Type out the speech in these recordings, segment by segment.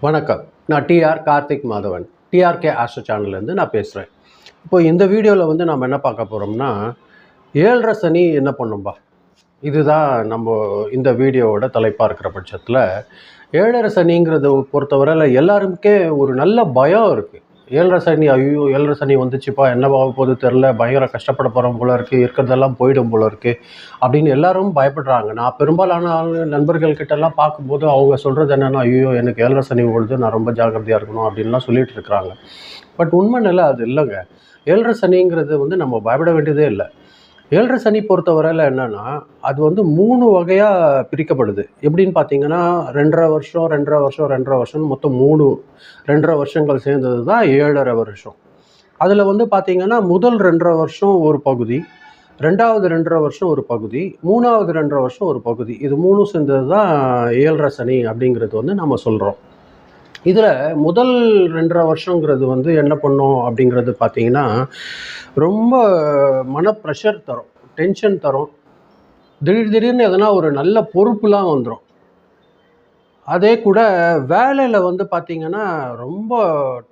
வணக்கம். நான் Karthik Madhavan. TRK astro சேனல்லேருந்து நான் பேசுகிறேன். இப்போ இந்த வீடியோவில் நம்ம என்ன பார்க்க போகிறோம்னா, 7:30 சனி என்ன பண்ணும்பா? இதுதான் நம்ம இந்த வீடியோவோட தலைப்பாக இருக்கிற பட்சத்தில், 7:30 சனிங்கிறத பொறுத்தவரையில் எல்லாருக்கே ஒரு நல்ல பயம் இருக்குது. 7:30 சனி, ஐயோ 7:30 சனி வந்துச்சுப்பா, என்னவாக போகுது தெரில, பயங்கர கஷ்டப்பட போகிறோம் போல இருக்குது, இருக்கிறதெல்லாம் போயிடும் போல இருக்குது அப்படின்னு எல்லாரும் பயப்படுறாங்க. நான் பெரும்பாலான நண்பர்கள் கிட்டலாம் பார்க்கும்போது அவங்க சொல்கிறது என்னென்னா, ஐயோ எனக்கு 7:30 சனி ஓடுது, நான் ரொம்ப ஜாக்கிரதையாக இருக்கணும் அப்படின்லாம் சொல்லிட்டு இருக்கிறாங்க. பட் உண்மை நிலை அது இல்லைங்க. 7:30 சனிங்கிறது நம்ம பயப்பட வேண்டியதே இல்லை. 7:30 சனி பொறுத்தவரையில் என்னென்னா, அது 3 வகையாக பிரிக்கப்படுது. எப்படின்னு பார்த்தீங்கன்னா, 2.5 வருஷம் 2.5 வருஷம் 2.5 வருஷம் மொத்தம் 2.5 வருஷங்கள் சேர்ந்தது தான் 7.5 வருஷம். அதில் பார்த்தீங்கன்னா, முதல் 2.5 வருஷம் ஒரு பகுதி, 2வது 2.5 வருஷம் ஒரு பகுதி, 3வது 2.5 வருஷம் ஒரு பகுதி. இது 3 சேர்ந்தது தான் 7:30 சனி அப்படிங்கிறது நம்ம சொல்கிறோம். இதில் முதல் 2.5 வருஷங்கிறது என்ன பண்ணும் அப்படிங்கிறது பார்த்தீங்கன்னா, ரொம்ப மன ப்ரெஷர் தரும், டென்ஷன் தரும். திடீர்னு எதனா ஒரு நல்ல பொறுப்புலாம் வந்துடும். அதே கூட வேலையில் பார்த்தீங்கன்னா, ரொம்ப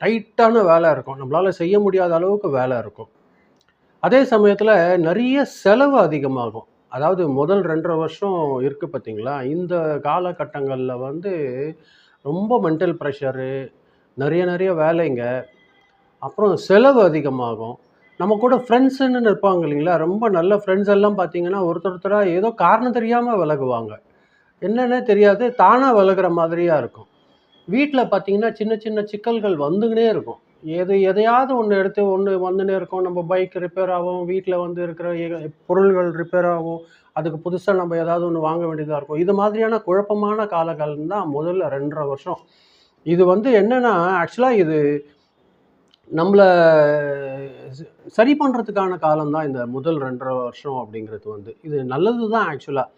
டைட்டான வேலை இருக்கும். நம்மளால் செய்ய முடியாத அளவுக்கு வேலை இருக்கும். அதே சமயத்தில் நிறைய செலவு அதிகமாகும். அதாவது முதல் 2.5 வருஷம் இருக்குது பார்த்தீங்களா, இந்த காலகட்டங்களில் ரொம்ப மென்டல் ப்ரெஷரு, நிறைய வேலைங்க, அப்புறம் செலவு அதிகமாகும். நம்ம கூட ஃப்ரெண்ட்ஸுன்னு இருப்பாங்க இல்லைங்களா, ரொம்ப நல்ல ஃப்ரெண்ட்ஸ் எல்லாம் பார்த்தீங்கன்னா ஒருத்தராக ஏதோ காரணம் தெரியாமல் விலகுவாங்க. என்னன்னே தெரியாது, தானாக விலகுற மாதிரியாக இருக்கும். வீட்டில் பார்த்தீங்கன்னா சின்ன சின்ன சிக்கல்கள் வந்துக்கினே இருக்கும். எதையாவது ஒன்று எடுத்து ஒன்று வந்துன்னே இருக்கும். நம்ம பைக் ரிப்பேர் ஆகும், வீட்டில் இருக்கிற பொருள்கள் ரிப்பேர் ஆகும், அதுக்கு புதுசாக நம்ம ஏதாவது ஒன்று வாங்க வேண்டியதாக இருக்கும். இது மாதிரியான குழப்பமான காலங்கள் தான் முதல்ல 2.5 வருஷம். இது என்னென்னா, ஆக்சுவலாக இது நம்மளை சரி பண்ணுறதுக்கான காலம்தான் இந்த முதல் 2.5 வருஷம் அப்படிங்கிறது. இது நல்லது தான் ஆக்சுவலாக.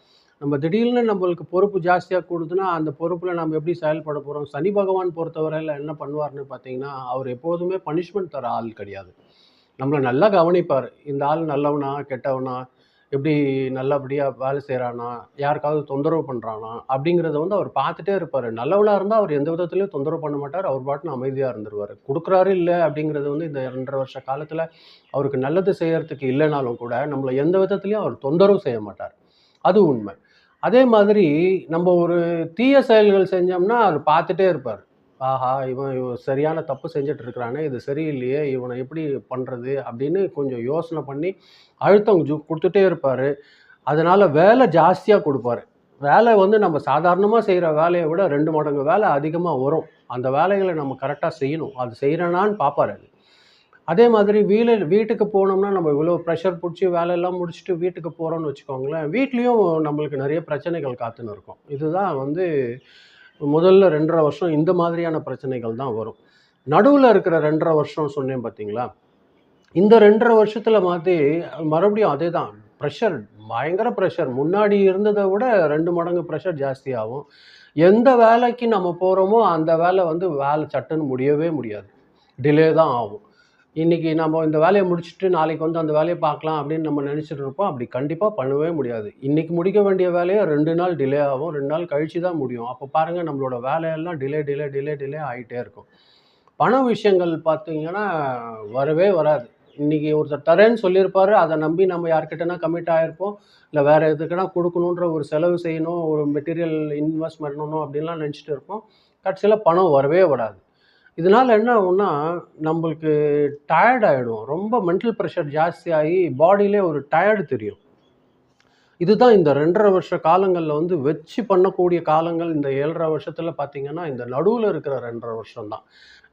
நம்ம திடீர்னு நம்மளுக்கு பொறுப்பு ஜாஸ்தியாக கொடுத்துனா, அந்த பொறுப்பில் நம்ம எப்படி செயல்பட போகிறோம்? சனி பகவான் பொறுத்தவரையில் என்ன பண்ணுவார்னு பார்த்தீங்கன்னா, அவர் எப்போதுமே பனிஷ்மெண்ட் தர ஆள் கிடையாது. நம்மளை நல்லா கவனிப்பார். இந்த ஆள் நல்லவனா கெட்டவனா, எப்படி நல்லபடியாக வேலை செய்கிறானா, யாருக்காவது தொந்தரவு பண்ணுறானா அப்படிங்கிறத அவர் பார்த்துட்டே இருப்பார். நல்லவனாக இருந்தால் அவர் எந்த விதத்துலையும் தொந்தரவு பண்ண மாட்டார். அவர் பாட்டுன்னு அமைதியாக இருந்துருவார். கொடுக்குறாரு இல்லை அப்படிங்கிறது இந்த 2.5 வருஷ காலத்தில் அவருக்கு நல்லது செய்கிறதுக்கு இல்லைனாலும் கூட நம்மளை எந்த விதத்துலையும் அவர் தொந்தரவு செய்ய மாட்டார். அது உண்மை. அதே மாதிரி நம்ம ஒரு தீய செயல்கள் செஞ்சோம்னா அவர் பார்த்துட்டே இருப்பார். ஆஹா, இவன் சரியான தப்பு செஞ்சுட்டு இருக்கிறானே, இது சரியில்லையே, இவனை எப்படி பண்ணுறது அப்படின்னு கொஞ்சம் யோசனை பண்ணி அழுத்தம் கொடுத்துட்டே இருப்பார். அதனால் வேலை ஜாஸ்தியாக கொடுப்பார். வேலை நம்ம சாதாரணமாக செய்கிற வேலையை விட 2 மடங்கு வேலை அதிகமாக வரும். அந்த வேலைகளை நம்ம கரெக்டாக செய்யணும். அது செய்கிறேனான்னு பார்ப்பார். அதே மாதிரி வீட்டுக்கு போனோம்னா, நம்ம இவ்வளோ ப்ரெஷர் பிடிச்சி வேலையெல்லாம் முடிச்சுட்டு வீட்டுக்கு போகிறோம்னு வச்சுக்கோங்களேன், வீட்லேயும் நம்மளுக்கு நிறைய பிரச்சனைகள் காத்துன்னு இருக்கும். இதுதான் முதல்ல 2.5 வருஷம் இந்த மாதிரியான பிரச்சனைகள் தான் வரும். நடுவில் இருக்கிற 2.5 வருஷம் சொன்னேன் பார்த்தீங்களா, இந்த 2.5 வருஷத்தில் மறுபடியும் அதே தான். ப்ரெஷர், பயங்கர ப்ரெஷர். முன்னாடி இருந்ததை விட 2 மடங்கு ப்ரெஷர் ஜாஸ்தியாகும். எந்த வேலைக்கு நம்ம போகிறோமோ அந்த வேலை வேலை சட்டுன்னு முடியவே முடியாது. டிலே தான் ஆகும். இன்றைக்கி நம்ம இந்த வேலையை முடிச்சுட்டு நாளைக்கு அந்த வேலையை பார்க்கலாம் அப்படின்னு நம்ம நினச்சிட்டு இருப்போம். அப்படி கண்டிப்பாக பண்ணவே முடியாது. இன்றைக்கி முடிக்க வேண்டிய வேலையை 2 நாள் டிலே ஆகும். 2 நாள் கழித்து தான் முடியும். அப்போ பாருங்கள், நம்மளோட வேலையெல்லாம் டிலே ஆகிட்டே இருக்கும். பண விஷயங்கள் பார்த்தீங்கன்னா வரவே வராது. இன்றைக்கி ஒருத்தர் தரேன்னு சொல்லியிருப்பார், அதை நம்பி நம்ம யார்கிட்டனா கமிட் ஆகிருப்போம். இல்லை வேறு எதுக்குன்னா கொடுக்கணுன்ற ஒரு செலவு செய்யணும், ஒரு மெட்டீரியல் இன்வெஸ்ட் பண்ணணும் அப்படின்லாம் நினச்சிட்டு இருப்போம். கடைசியில் பணம் வரவே வராது. இதனால் என்ன ஆகும்னா, நம்மளுக்கு டயர்ட் ஆகிடும். ரொம்ப மென்டல் ப்ரெஷர் ஜாஸ்தியாகி பாடியிலே ஒரு டயர்டு தெரியும். இதுதான் இந்த 2.5 வருஷ காலங்களில் வச்சு பண்ணக்கூடிய காலங்கள். இந்த 7.5 வருஷத்தில் பார்த்தீங்கன்னா, இந்த நடுவில் இருக்கிற 2.5 வருஷம் தான்.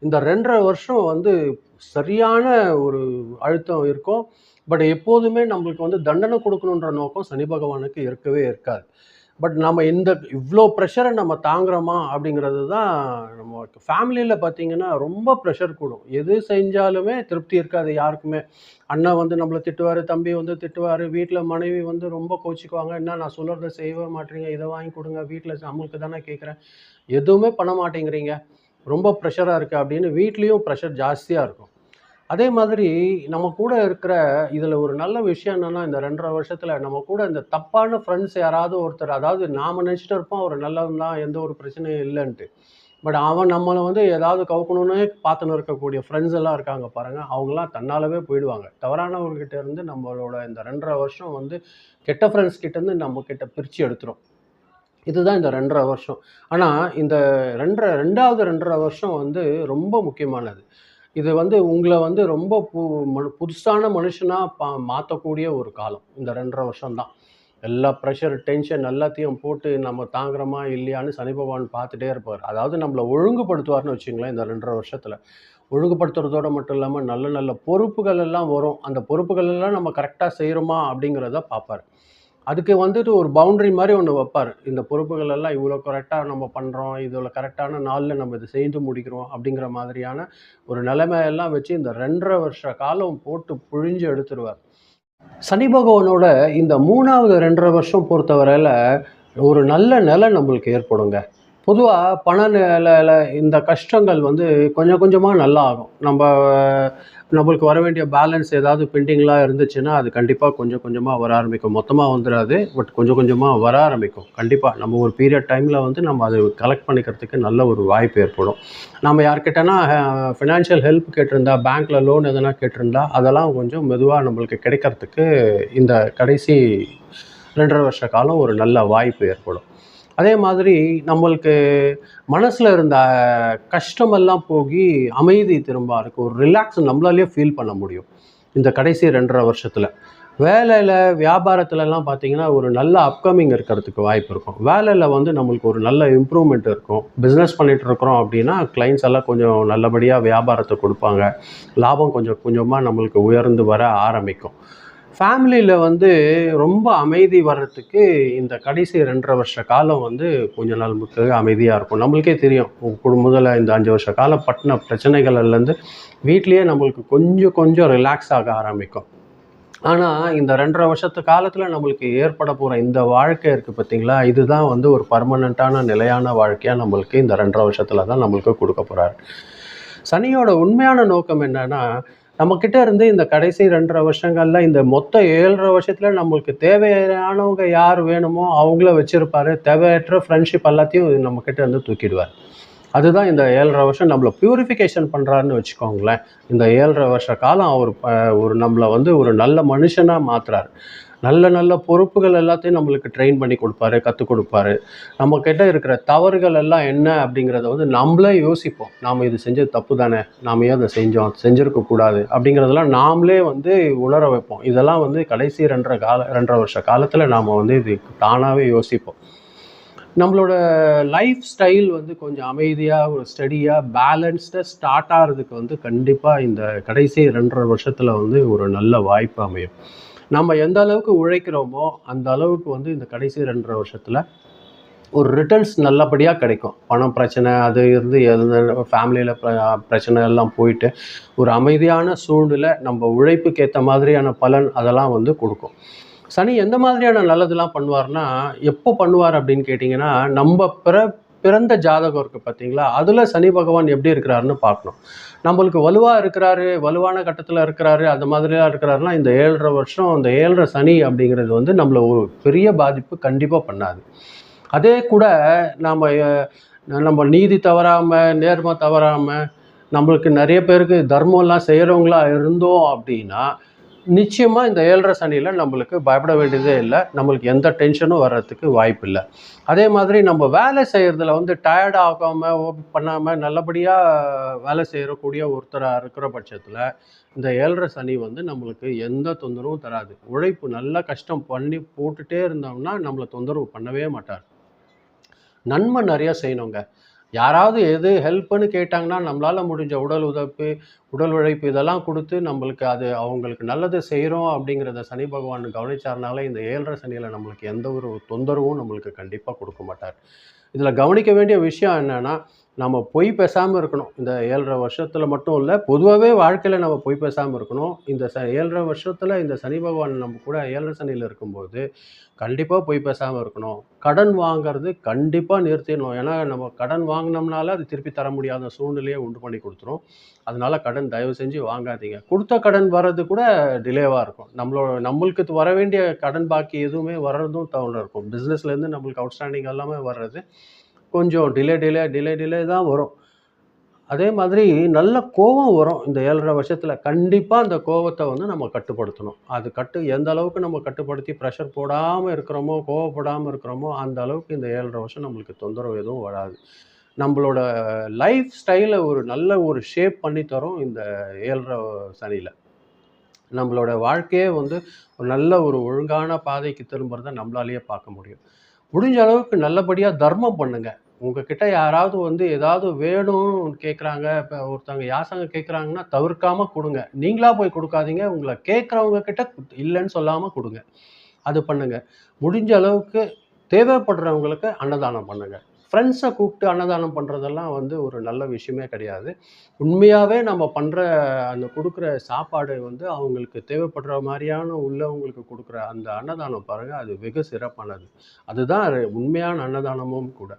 இந்த 2.5 வருஷம் சரியான ஒரு அழுத்தம் இருக்கும். பட் எப்போதுமே நம்மளுக்கு தண்டனை கொடுக்கணுன்ற நோக்கம் சனி பகவானுக்கு இருக்கவே இருக்காது. பட் நம்ம இவ்வளோ ப்ரெஷரை நம்ம தாங்குறோமா அப்படிங்கிறது தான். நம்ம ஃபேமிலியில் பார்த்தீங்கன்னா ரொம்ப ப்ரெஷர் கூடும். எது செஞ்சாலுமே திருப்தி இருக்காது யாருக்குமே. அண்ணன் நம்மளை திட்டுவார், தம்பி திட்டுவார், வீட்டில் மனைவி ரொம்ப கோச்சிக்குவாங்க. என்ன நான் சொல்கிறத செய்யவே மாட்டேறீங்க, இதை வாங்கி கொடுங்க, வீட்டில் நம்மளுக்கு தானே கேட்குறேன், எதுவுமே பண்ண மாட்டேங்கிறீங்க, ரொம்ப ப்ரெஷராக இருக்குது அப்படின்னு வீட்லேயும் ப்ரெஷர் ஜாஸ்தியாக இருக்கும். அதே மாதிரி நம்ம கூட இருக்கிற இதில் ஒரு நல்ல விஷயம் என்னென்னா, இந்த 2.5 வருஷத்தில் நம்ம கூட இந்த தப்பான ஃப்ரெண்ட்ஸ் யாராவது ஒருத்தர், அதாவது நாம் நினச்சிட்டு இருப்போம் அவர் நல்லவன் தான், எந்த ஒரு பிரச்சனையும் இல்லைன்ட்டு. பட் அவன் நம்மளை வந்து ஏதாவது கவுக்கணும்னு பார்த்துன்னு இருக்கக்கூடிய ஃப்ரெண்ட்ஸ் எல்லாம் இருக்காங்க பாருங்கள், அவங்களாம் தன்னாலவே போயிடுவாங்க. தவறானவர்கிட்ட இருந்து நம்மளோட இந்த 2.5 வருஷம் வந்து கெட்ட ஃப்ரெண்ட்ஸ் கிட்டேருந்து நம்ம கிட்ட பிரித்து எடுத்துரும். இதுதான் இந்த 2.5 வருஷம். ஆனால் இந்த 2.5 வருஷம் வந்து ரொம்ப முக்கியமானது. இது வந்து உங்களை வந்து ரொம்ப புதுசான மனுஷனாக மாற்றக்கூடிய ஒரு காலம் இந்த 2.5 வருஷம் தான். எல்லா ப்ரெஷர், டென்ஷன் எல்லாத்தையும் போட்டு நம்ம தாங்குறோமா இல்லையான்னு சனி பகவான் பார்த்துட்டே இருப்பார். அதாவது நம்மளை ஒழுங்குபடுத்துவார்னு வச்சுங்களேன் இந்த 2.5 வருஷத்தில். ஒழுங்குபடுத்துறதோடு மட்டும் இல்லாமல் நல்ல நல்ல பொறுப்புகள் எல்லாம் வரும். அந்த பொறுப்புகள் எல்லாம் நம்ம கரெக்டாக செய்கிறோமா அப்படிங்கிறத பார்ப்பார். அதுக்கு வந்துட்டு ஒரு பவுண்டரி மாதிரி ஒன்று வைப்பார். இந்த பொறுப்புகள் எல்லாம் இவ்வளோ கரெக்டாக நம்ம பண்ணுறோம், இதில் கரெக்டான நாளில் நம்ம இதை செய்து முடிக்கிறோம் அப்படிங்கிற மாதிரியான ஒரு நிலைமையெல்லாம் வச்சு இந்த 2.5 வருஷ காலம் போட்டு புழிஞ்சு எடுத்துருவார். சனி பகவானோட இந்த 3வது 2.5 வருஷம் பொறுத்தவரையில் ஒரு நல்ல நிலை நம்மளுக்கு ஏற்படுங்க. பொதுவாக பண நிலையில் இந்த கஷ்டங்கள் வந்து கொஞ்சம் கொஞ்சமாக நல்லா ஆகும். நம்மளுக்கு வர வேண்டிய பேலன்ஸ் ஏதாவது பெண்டிங்லாம் இருந்துச்சுன்னா அது கண்டிப்பாக கொஞ்சம் கொஞ்சமாக வர ஆரம்பிக்கும். மொத்தமாக வந்துடாது, பட் கொஞ்சம் கொஞ்சமாக வர ஆரம்பிக்கும். கண்டிப்பாக நம்ம ஒரு பீரியட் டைமில் வந்து நம்ம அதை கலெக்ட் பண்ணிக்கிறதுக்கு நல்ல ஒரு வாய்ப்பு ஏற்படும். நம்ம யார்கிட்டனா ஃபினான்ஷியல் ஹெல்ப் கேட்டிருந்தா, பேங்க்கில் லோன் எதனா கேட்டிருந்தா அதெல்லாம் கொஞ்சம் மெதுவாக நம்மளுக்கு கிடைக்கிறதுக்கு இந்த கடைசி 2.5 வருஷ காலம் ஒரு நல்ல வாய்ப்பு ஏற்படும். அதே மாதிரி நம்மளுக்கு மனசில் இருந்த கஷ்டமெல்லாம் போகி அமைதி திரும்ப இருக்கும். ஒரு ரிலாக்ஸ் நம்மளாலேயே ஃபீல் பண்ண முடியும் இந்த கடைசி 2.5 வருஷத்தில். வேலையில், வியாபாரத்துலலாம் பார்த்திங்கன்னா ஒரு நல்ல அப்கமிங் இருக்கிறதுக்கு வாய்ப்பு இருக்கும். வேலையில் வந்து நம்மளுக்கு ஒரு நல்ல இம்ப்ரூவ்மெண்ட் இருக்கும். பிஸ்னஸ் பண்ணிகிட்டு இருக்கிறோம் அப்படின்னா கிளைண்ட்ஸ் எல்லாம் கொஞ்சம் நல்லபடியாக வியாபாரத்தை கொடுப்பாங்க. லாபம் கொஞ்சம் கொஞ்சமாக நம்மளுக்கு உயர்ந்து வர ஆரம்பிக்கும். ஃபேமிலியில் வந்து ரொம்ப அமைதி வர்றதுக்கு இந்த கடைசி 2.5 வருஷ காலம் வந்து கொஞ்ச நாள் அமைதியாக இருக்கும். நம்மளுக்கே தெரியும், முதல்ல இந்த 5 வருஷ காலம் பட்டின பிரச்சனைகள்லேருந்து வீட்லேயே நம்மளுக்கு கொஞ்சம் கொஞ்சம் ரிலாக்ஸ் ஆக ஆரம்பிக்கும். ஆனால் இந்த 2.5 வருஷத்து காலத்தில் நம்மளுக்கு ஏற்பட போகிற இந்த வாழ்க்கை இருக்குது பார்த்திங்களா, இதுதான் வந்து ஒரு பர்மனண்ட்டான நிலையான வாழ்க்கையாக நம்மளுக்கு இந்த 2.5 வருஷத்தில் தான் நம்மளுக்கு கொடுக்க போகிறார். சனியோட உண்மையான நோக்கம் என்னன்னா, நம்மக்கிட்ட இருந்து இந்த கடைசி 2.5 வருஷங்களில் இந்த மொத்த 7.5 வருஷத்தில் நம்மளுக்கு தேவையானவங்க யார் வேணுமோ அவங்கள வச்சுருப்பார். தேவையற்ற ஃப்ரெண்ட்ஷிப் எல்லாத்தையும் நம்மக்கிட்ட இருந்து தூக்கிடுவார். அதுதான் இந்த 7.5 வருஷம் நம்மளை ப்யூரிஃபிகேஷன் பண்ணுறாருன்னு வச்சுக்கோங்களேன். இந்த 7.5 வருஷ காலம் அவர் ஒரு நம்மளை வந்து ஒரு நல்ல மனுஷனாக மாற்றுறாரு. நல்ல நல்ல பொறுப்புகள் எல்லாத்தையும் நம்மளுக்கு ட்ரெயின் பண்ணி கொடுப்பாரு, கற்றுக் கொடுப்பாரு. நம்மக்கிட்ட இருக்கிற தவறுகள் எல்லாம் என்ன அப்படிங்கிறத வந்து நம்மளே யோசிப்போம். நாம் இது செஞ்சது தப்பு தானே, நாம் ஏன் அதை செஞ்சுருக்கக்கூடாது அப்படிங்கிறதெல்லாம் நாமளே வந்து உணர வைப்போம். இதெல்லாம் வந்து கடைசி 2.5 வருஷ காலத்தில் நாம் வந்து இது தானாகவே யோசிப்போம். நம்மளோட லைஃப் ஸ்டைல் வந்து கொஞ்சம் அமைதியாக, ஒரு ஸ்டடியாக, பேலன்ஸ்டாக ஸ்டார்ட் ஆகிறதுக்கு வந்து கண்டிப்பாக இந்த கடைசி 2.5 வருஷத்தில் வந்து ஒரு நல்ல வாய்ப்பு அமையும். நம்ம எந்த அளவுக்கு உழைக்கிறோமோ அந்த அளவுக்கு வந்து இந்த கடைசி 2.5 வருஷத்தில் ஒரு ரிட்டர்ன்ஸ் நல்லபடியாக கிடைக்கும். பணம் பிரச்சனை அது இருந்து ஃபேமிலியில் பிரச்சனை எல்லாம் போயிட்டு ஒரு அமைதியான சூழ்நிலை, நம்ம உழைப்புக்கு ஏற்ற மாதிரியான பலன் அதெல்லாம் வந்து கொடுக்கும். சனி எந்த மாதிரியான நல்லதெல்லாம் பண்ணுவார்னா, எப்போ பண்ணுவார் அப்படின்னு கேட்டிங்கன்னா, நம்ம பிறந்த ஜாதகம் இருக்குது பார்த்தீங்களா, அதில் சனி பகவான் எப்படி இருக்கிறாருன்னு பார்க்கணும். நம்மளுக்கு வலுவாக இருக்கிறாரு, வலுவான கட்டத்தில் இருக்கிறாரு, அந்த மாதிரிலாம் இருக்கிறாருன்னா இந்த 7.5 வருஷம் அந்த 7.5 சனி அப்படிங்கிறது வந்து நம்மளை ஒரு பெரிய பாதிப்பு கண்டிப்பாக பண்ணாது. அதே கூட நம்ம நீதி தவறாமல், நேர்மை தவறாமல், நம்மளுக்கு நிறைய பேருக்கு தர்மம்லாம் செய்கிறவங்களா இருந்தோம் அப்படின்னா நிச்சயமாக இந்த 7.5 சனியில் நம்மளுக்கு பயப்பட வேண்டியதே இல்லை. நம்மளுக்கு எந்த டென்ஷனும் வர்றதுக்கு வாய்ப்பு இல்லை. அதே மாதிரி நம்ம வேலை செய்கிறதுல வந்து டயர்ட் ஆகாமல் பண்ணாமல் நல்லபடியாக வேலை செய்யக்கூடிய ஒருத்தராக இருக்கிற பட்சத்தில் இந்த 7.5 சனி வந்து நம்மளுக்கு எந்த தொந்தரவும் தராது. உழைப்பு நல்லா கஷ்டம் பண்ணி போட்டுகிட்டே இருந்தோம்னா நம்மளை தொந்தரவு பண்ணவே மாட்டார். நன்மை நிறையா செய்யணுங்க. யாராவது எது ஹெல்ப்புன்னு கேட்டாங்கன்னா நம்மளால் முடிஞ்ச உடல் உழைப்பு இதெல்லாம் கொடுத்து நம்மளுக்கு அது அவங்களுக்கு நல்லது செய்கிறோம் அப்படிங்கிறத சனி பகவான் கவனிச்சார்னால இந்த 7.5 சனியில் நம்மளுக்கு எந்த ஒரு தொந்தரவும் நம்மளுக்கு கண்டிப்பாக கொடுக்க மாட்டார். இதில் கவனிக்க வேண்டிய விஷயம் என்னென்னா, நம்ம பொய் பேசாமல் இருக்கணும். இந்த 7.5 வருஷத்தில் மட்டும் இல்லை, பொதுவாகவே வாழ்க்கையில் நம்ம பொய் பேசாமல் இருக்கணும். இந்த 7.5 வருஷத்தில் இந்த சனி பகவான் நம்ம கூட 7.5 சனியில் இருக்கும்போது கண்டிப்பாக பொய் பேசாமல் இருக்கணும். கடன் வாங்கிறது கண்டிப்பாக நிறுத்திடணும். ஏன்னா நம்ம கடன் வாங்கினோம்னால அது திருப்பி தர முடியாத சூழ்நிலையை உண்டு பண்ணி கொடுத்துரும். அதனால கடன் தயவு செஞ்சு வாங்காதீங்க. கொடுத்த கடன் வர்றது கூட டிலேவாக இருக்கும். நம்மளுக்கு வர வேண்டிய கடன் பாக்கி எதுவுமே வர்றதும் தவறு இருக்கும். பிஸ்னஸ்லேருந்து நம்மளுக்கு அவுட்ஸ்டாண்டிங் எல்லாமே வர்றது கொஞ்சம் டிலே தான் வரும். அதே மாதிரி நல்ல கோவம் வரும் இந்த 7½ வருஷத்துல. கண்டிப்பா அந்த கோவத்த வந்து நம்ம கட்டுப்படுத்தணும். அது எந்த அளவுக்கு நம்ம கட்டுப்படுத்தி ப்ரெஷர் போடாம இருக்கிறோமோ, கோவப்படாம இருக்கிறோமோ, அந்த அளவுக்கு இந்த 7½ வருஷம் நம்மளுக்கு தொந்தரவு எதுவும் வராது. நம்மளோட லைஃப் ஸ்டைல ஒரு நல்ல ஒரு ஷேப் பண்ணி தரும் இந்த 7½ சனியில. நம்மளோட வாழ்க்கையே வந்து ஒரு நல்ல ஒரு ஒழுங்கான பாதைக்கு திரும்புறத நம்மளாலேயே பார்க்க முடியும். முடிஞ்ச அளவுக்கு நல்லபடியா தர்மம் பண்ணுங்க. உங்ககிட்ட யாராவது வந்து ஏதாவது வேணும்னு கேட்குறாங்க, இப்ப ஒருத்தவங்க யாசகம் கேட்குறாங்கன்னா தவிர்க்காம குடுங்க. நீங்களா போய் குடுக்காதீங்க. உங்கள கேட்குறவங்க கிட்ட இல்லன்னு சொல்லாம குடுங்க. அது பண்ணுங்க. முடிஞ்ச அளவுக்கு தேவைப்படுறவங்களுக்கு அன்னதானம் பண்ணுங்க. ஃப்ரெண்ட்ஸ கூப்பிட்டு அன்னதானம் பண்றதெல்லாம் வந்து ஒரு நல்ல விஷயமே கிடையாது. உண்மையாவே நம்ம பண்ற அந்த குடுக்குற சாப்பாடு வந்து அவங்களுக்கு தேவைப்படுற மாரியான உள்ளவங்களுக்கு குடுக்குற அந்த அன்னதானம் பாருங்க, அது வெகு சிறப்பானது. அதுதான் உண்மையான அன்னதானமும் கூட.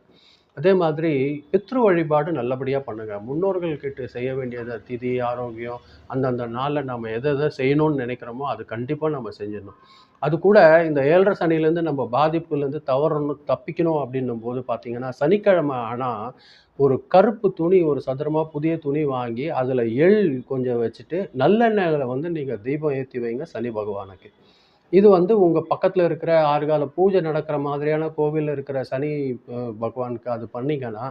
அதே மாதிரி பித்ரு வழிபாடு நல்லபடியா பண்ணுங்க. முன்னோர்கள் கிட்ட செய்ய வேண்டியத திதி, ஆரோக்கியம் அந்தந்த நாள்ல நம்ம எத எத செய்யணும்னு நினைக்கிறோமோ, அது கண்டிப்பா நம்ம செஞ்சிடணும். அது கூட இந்த 7½ சனியிலேருந்து நம்ம பாதிப்புலேருந்து தப்பிக்கணும் அப்படின்னும்போது பார்த்தீங்கன்னா, சனிக்கிழமை ஆனா ஒரு கருப்பு துணி ஒரு சதுரமா புதிய துணி வாங்கி, அதில எள் கொஞ்சம் வச்சுட்டு, நல்லெண்ணெயில வந்து நீங்க தீபம் ஏத்தி வைங்க சனி பகவானுக்கு. இது வந்து உங்க பக்கத்துல இருக்கிற 6 கால பூஜை நடக்கிற மாதிரியான கோவில்ல இருக்கிற சனி பகவானுக்கு அது பண்ணீங்கன்னா,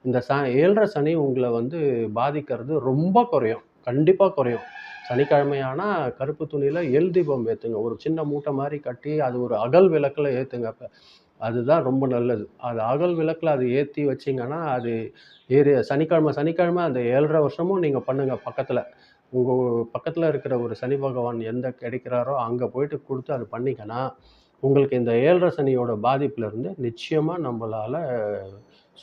இந்த 7½ சனி உங்கள வந்து பாதிக்கிறது ரொம்ப குறையும். கண்டிப்பா குறையும். சனிக்கிழமை ஆனா கருப்பு துணியில எள் தீபம் ஏத்துங்க. ஒரு சின்ன மூட்டை மாரி கட்டி, அது ஒரு அகல் விளக்குல ஏத்துங்க. அதுதான் ரொம்ப நல்லது. அது அகல் விளக்குல அது ஏத்தி வச்சீங்கன்னா, அது சனிக்கிழமை அந்த 7½ வருஷமும் நீங்க பண்ணுங்க பக்கத்துல. உங்க பக்கத்துல இருக்கிற ஒரு சனி பகவான் எந்த கிடைக்கிறாரோ, அங்க போயிட்டு குடுத்து அது பண்ணீங்கன்னா, உங்களுக்கு இந்த 7½ சனியோட பாதிப்புலருந்து நிச்சயமா நம்பளால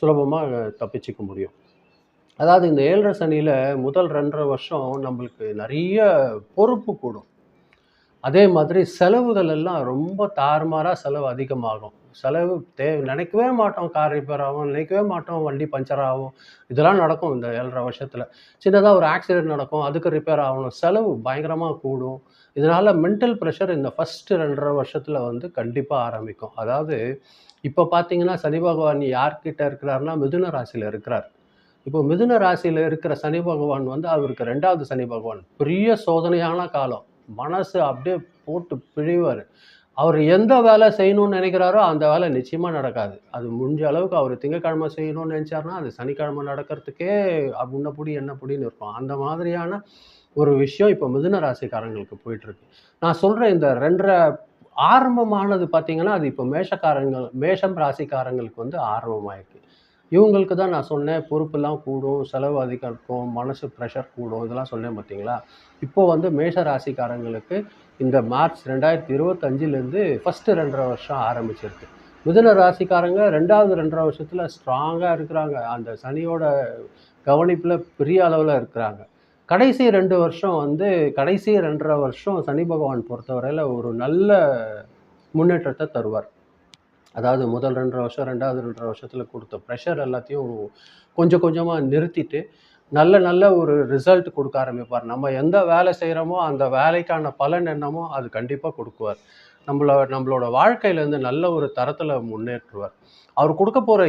சுலபமா தப்பிச்சுக்க முடியும். அதாவது இந்த 7½ சனியில முதல் 2½ வருஷம் நம்மளுக்கு நெறைய பொறுப்பு கூடும். அதே மாதிரி செலவுகள் எல்லாம் ரொம்ப தாறுமாறா செலவு அதிகமாகும். செலவு நினைக்கவே மாட்டோம் கார் ரிப்பேர் ஆகும், நினைக்கவே மாட்டோம் வண்டி பஞ்சர் ஆகும். இதெல்லாம் நடக்கும் இந்த 7½ வருஷத்துல. சின்னதா ஒரு ஆக்சிடென்ட் நடக்கும், அதுக்கு ரிப்பேர் ஆகணும். செலவு பயங்கரமா கூடும். இதனால மென்டல் பிரஷர் இந்த ஃபர்ஸ்ட் 2½ வருஷத்துல வந்து கண்டிப்பா ஆரம்பிக்கும். அதாவது இப்ப பார்த்தீங்கன்னா, சனி பகவான் யார்கிட்ட இருக்கிறார்ன்னா, மிதுன ராசியில இருக்கிறார். இப்போ மிதுன ராசியில இருக்கிற சனி பகவான் வந்து அவருக்கு 2வது சனி பகவான். பெரிய சோதனையான காலம். மனசு அப்படியே போட்டு பிழிவாரு. அவரு எந்த வேலை செய்யணும்னு நெனைக்கிறாரோ, அந்த வேலை நிச்சயமா நடக்காது. அது முடிஞ்ச அளவுக்கு அவரு திங்கட்கிழமை செய்யணும்னு நெனைச்சாருன்னா, அது சனிக்கிழமை நடக்கிறதுக்கே உன்ன புடி, என்ன புடின்னு இருக்கும். அந்த மாதிரியான ஒரு விஷயம் இப்ப மிதுன ராசிக்காரங்களுக்கு போயிட்டுருக்கு. நான் சொல்ற இந்த 2½ ஆரம்பமானது பார்த்தீங்கன்னா, அது இப்ப மேஷம் ராசிக்காரங்களுக்கு வந்து ஆரம்பமாயிருக்கு. இவங்களுக்கு தான் நான் சொன்னேன், பொறுப்பெல்லாம் கூடும், செலவு அதிகம் இருக்கும், மனசு ப்ரெஷர் கூடும், இதெல்லாம் சொன்னேன் பார்த்தீங்களா? இப்போ வந்து மேஷ ராசிக்காரங்களுக்கு இந்த மார்ச் 2025லேருந்து ஃபர்ஸ்ட்டு 2½ வருஷம் ஆரம்பிச்சிருக்கு. மிதுன ராசிக்காரங்க 2வது 2½ வருஷத்துல ஸ்ட்ராங்கா இருக்கிறாங்க. அந்த சனியோட கவனிப்புல பெரிய அளவுல இருக்கிறாங்க. கடைசி 2 வருஷம் வந்து கடைசி 2½ வருஷம் சனி பகவான் பொறுத்தவரையில ஒரு நல்ல முன்னேற்றத்த தருவார். அதாவது முதல் 2½ வருஷம், 2வது 2½ வருஷத்துல குடுத்த ப்ரெஷர் எல்லாத்தையும் கொஞ்சம் கொஞ்சமா நிறுத்திட்டு, நல்ல நல்ல ஒரு ரிசல்ட் குடுக்க ஆரம்பிப்பார். நம்ம எந்த வேலை செய்றோமோ, அந்த வேலைக்கான பலன் என்னமோ அது கண்டிப்பா குடுக்குவார். நம்மளோட வாழ்க்கையிலேருந்து நல்ல ஒரு தரத்துல முன்னேற்றுவார். அவர் குடுக்கப் போற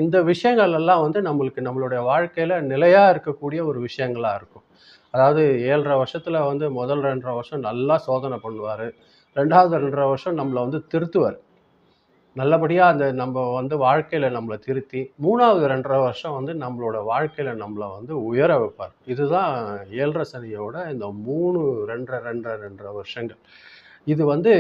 இந்த விஷயங்கள் எல்லாம் வந்து நம்மளுடைய வாழ்க்கையில நிலையா இருக்கக்கூடிய ஒரு விஷயங்களா இருக்கும். அதாவது 7½ வருஷத்துல வந்து முதல் 2½ வருஷம் நல்லா சோதனை பண்ணுவாரு. 2வது 2½ வருஷம் நம்மள வந்து திருத்துவார். நல்லபடியா நம்ம வந்து வாழ்க்கையில நம்மள திருத்தி, 3வது 2½ வருஷம் வந்து நம்மளோட வாழ்க்கையில நம்மள வந்து உயர வைப்பார். இதுதான் 7½ சனியோட இந்த 3 2½ வருஷங்கள். இது வந்து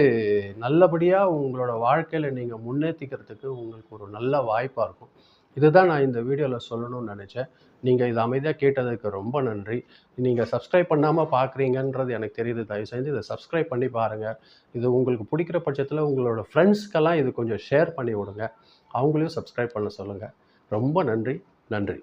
நல்லபடியா உங்களோட வாழ்க்கையில நீங்க முன்னேத்திக்கிறதுக்கு உங்களுக்கு ஒரு நல்ல வாய்ப்பா இருக்கும். இதுதான் நான் இந்த வீடியோல சொல்லணும்னு நெனச்சேன். நீங்க இத அமைதியா கேட்டதுக்கு ரொம்ப நன்றி. நீங்க சப்ஸ்கிரைப் பண்ணாம பார்க்குறீங்கன்றது எனக்கு தெரியுது. தயவு செஞ்சு இத சப்ஸ்கிரைப் பண்ணி பாருங்க. இது உங்களுக்கு பிடிக்கிற பட்சத்தில உங்களோட ஃப்ரெண்ட்ஸ்க்கெல்லாம் இது கொஞ்சம் ஷேர் பண்ணி விடுங்க. அவங்களையும் சப்ஸ்கிரைப் பண்ண சொல்லுங்க. ரொம்ப நன்றி. நன்றி.